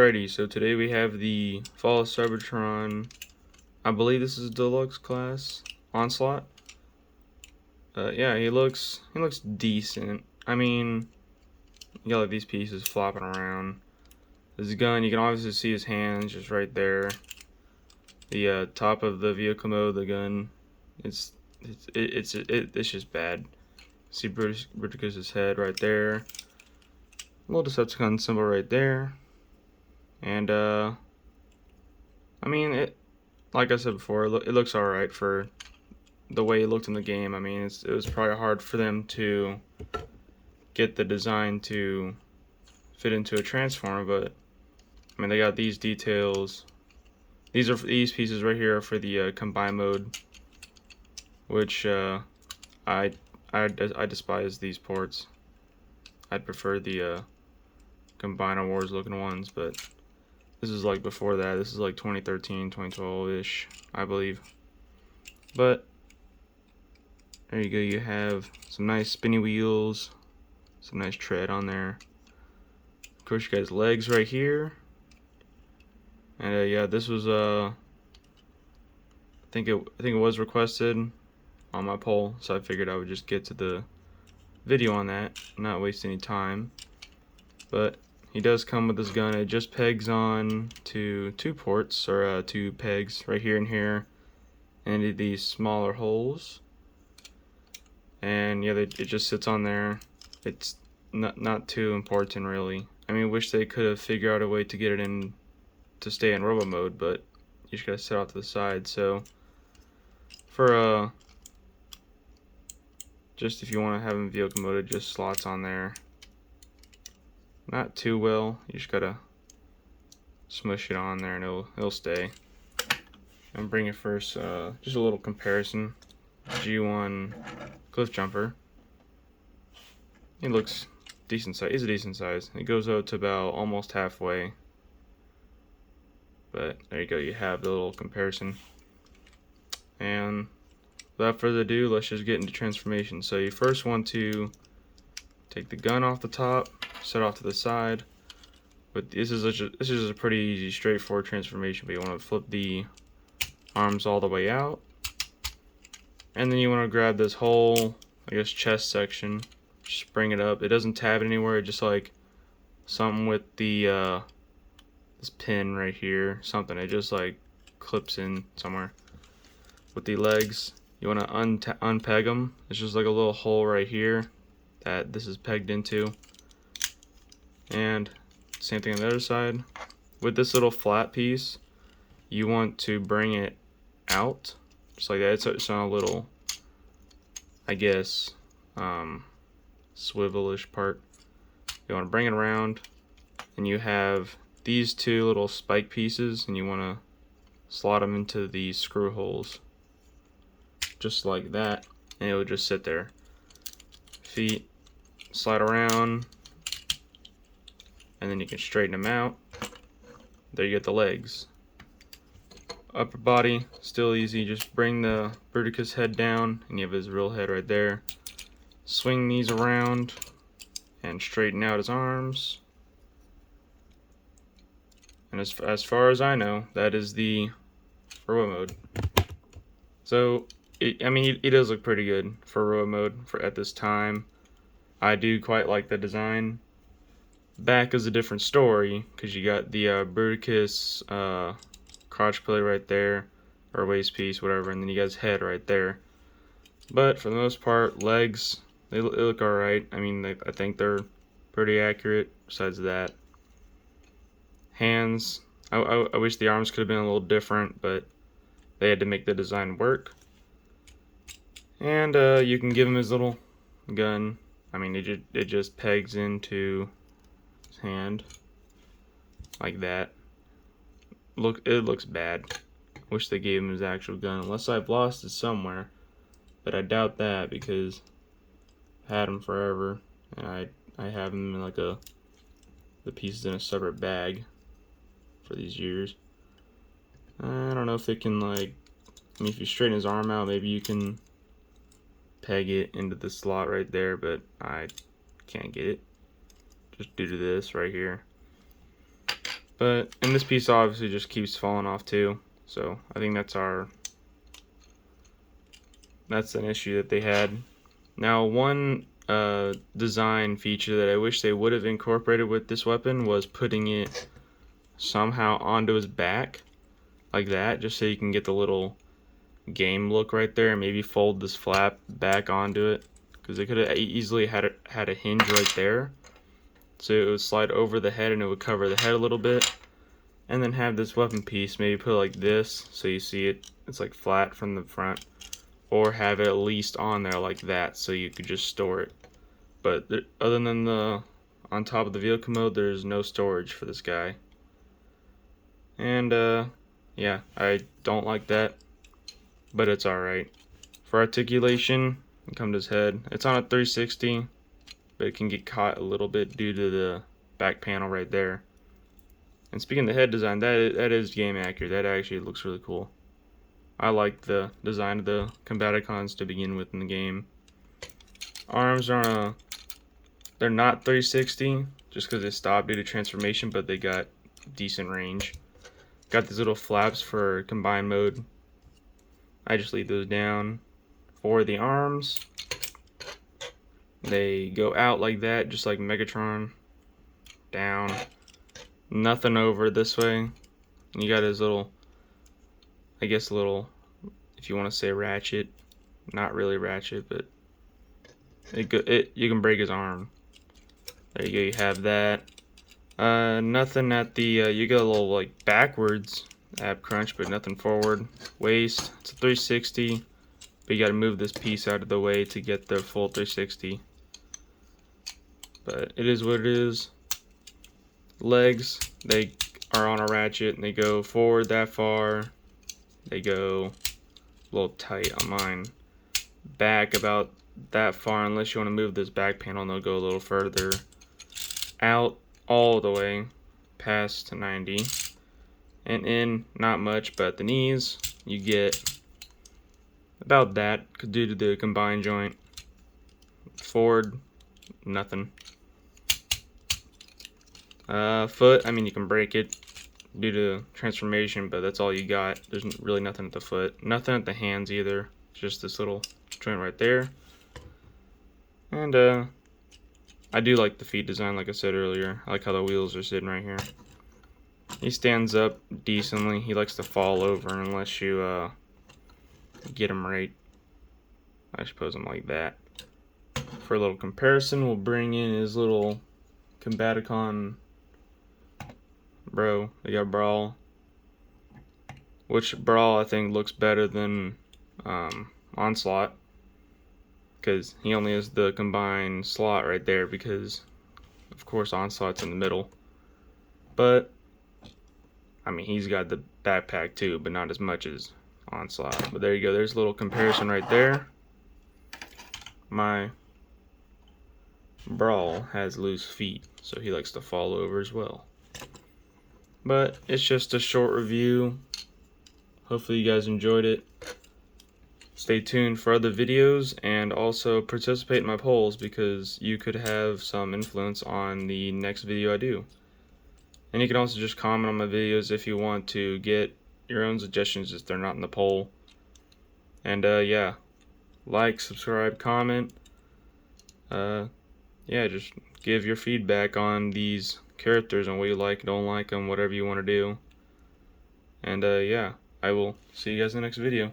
Alrighty, so today we have the Fall of Cybertron. I believe this is Deluxe class, Onslaught. Yeah, he looks decent. I mean, you got like these pieces flopping around. His gun, you can obviously see his hands just right there. The top of the vehicle mode, the gun, it's just bad. See Bruticus's head right there. Little Decepticon symbol right there. And I mean, like I said before, it looks alright for the way it looked in the game. I mean, it was probably hard for them to get the design to fit into a transformer, but I mean, they got these details. These pieces right here are for the combine mode, which I despise these ports. I'd prefer the Combiner Wars looking ones, but this is like before that. This is like 2013, 2012-ish, I believe. But there you go. You have some nice spinny wheels, some nice tread on there. Of course, you guys legs right here. And yeah, this was I think it was requested on my poll, so I figured I would just get to the video on that, not waste any time. But he does come with his gun. It just pegs on to two ports, or two pegs right here and here, and these smaller holes. And yeah, it just sits on there. It's not too important really. I mean, wish they could have figured out a way to get it in to stay in robo mode, but you just gotta sit out to the side. So for just if you want to have them vehicle mode, it just slots on there. Not too well. You just gotta smush it on there and it'll stay. And bring it first. Just a little comparison. G1 Cliff Jumper. He looks decent size. He's a decent size. It goes out to about almost halfway. But there you go. You have the little comparison. And without further ado, let's just get into transformation. So you first want to take the gun off the top, set off to the side. But this is a pretty easy, straightforward transformation. But you want to flip the arms all the way out, and then you want to grab this whole, I guess, chest section. Just bring it up. It doesn't tab it anywhere. Just like something with the this pin right here, something. It just like clips in somewhere. With the legs, you want to unpeg them. It's just like a little hole right here that this is pegged into. And same thing on the other side. With this little flat piece, you want to bring it out just like that. It's on a little, I guess, swivel-ish part. You want to bring it around, and you have these two little spike pieces, and you want to slot them into the screw holes just like that, and it will just sit there. Feet slide around, and then you can straighten them out. There you get the legs. Upper body, still easy. Just bring the Bruticus head down, and you have his real head right there. Swing these around and straighten out his arms. And as far as I know, that is the robo mode. So I mean, he does look pretty good for robo mode at this time. I do quite like the design. Back is a different story, because you got the Bruticus crotch pillar right there, or waist piece, whatever, and then you got his head right there. But for the most part, legs, they look alright. I mean, I think they're pretty accurate. Besides that, hands, I wish the arms could have been a little different, but they had to make the design work. And you can give him his little gun. I mean, it just pegs into his hand like that. It looks bad. Wish they gave him his actual gun, unless I've lost it somewhere, but I doubt that, because I've had him forever, and I have him in like the pieces in a separate bag for these years. I don't know if it can, like, I mean, if you straighten his arm out, maybe you can peg it into the slot right there, but I can't get it just due to this right here. But and this piece obviously just keeps falling off too. So I think that's an issue that they had. Now one design feature that I wish they would have incorporated with this weapon was putting it somehow onto his back like that, just so you can get the little game look right there, and maybe fold this flap back onto it, because they could have easily had a hinge right there, so it would slide over the head and it would cover the head a little bit, and then have this weapon piece maybe put it like this so you see it's like flat from the front, or have it at least on there like that so you could just store it. But other than the on top of the vehicle mode, there's no storage for this guy, and yeah, I don't like that, but it's alright. For articulation, come to his head, it's on a 360, but it can get caught a little bit due to the back panel right there. And speaking of the head design, that is game accurate. That actually looks really cool. I like the design of the Combaticons to begin with in the game. Arms are they're not 360 just because they stopped due to transformation, but they got decent range. Got these little flaps for combined mode. I just leave those down. For the arms, they go out like that, just like Megatron. Down. Nothing over this way. You got his little, I guess little, if you want to say ratchet. Not really ratchet, but you can break his arm. There you go, you have that. Nothing at the, you get a little like backwards ab crunch, but nothing forward. Waist, it's a 360, but you gotta move this piece out of the way to get the full 360. But it is what it is. Legs, they are on a ratchet and they go forward that far. They go a little tight on mine. Back about that far, unless you want to move this back panel, and they'll go a little further out all the way past to 90, and in not much, but the knees you get about that due to the combined joint. Forward, nothing. Foot, I mean, you can break it due to transformation, but that's all you got. There's really nothing at the foot, nothing at the hands either. Just this little joint right there. And I do like the feet design, like I said earlier. I like how the wheels are sitting right here. He stands up decently. He likes to fall over unless you get him right. I should pose him like that. For a little comparison, we'll bring in his little Combaticon bro. They got Brawl, which Brawl I think looks better than Onslaught, because he only has the combined slot right there, because of course Onslaught's in the middle. But I mean, he's got the backpack too, but not as much as Onslaught. But there you go, there's a little comparison right there. My Brawl has loose feet, so he likes to fall over as well. But it's just a short review. Hopefully you guys enjoyed it. Stay tuned for other videos, and also participate in my polls, because you could have some influence on the next video I do. And you can also just comment on my videos if you want to get your own suggestions if they're not in the poll. And yeah, like, subscribe, comment. Yeah, just give your feedback on these characters and what you like, don't like them, whatever you want to do. And yeah, I will see you guys in the next video.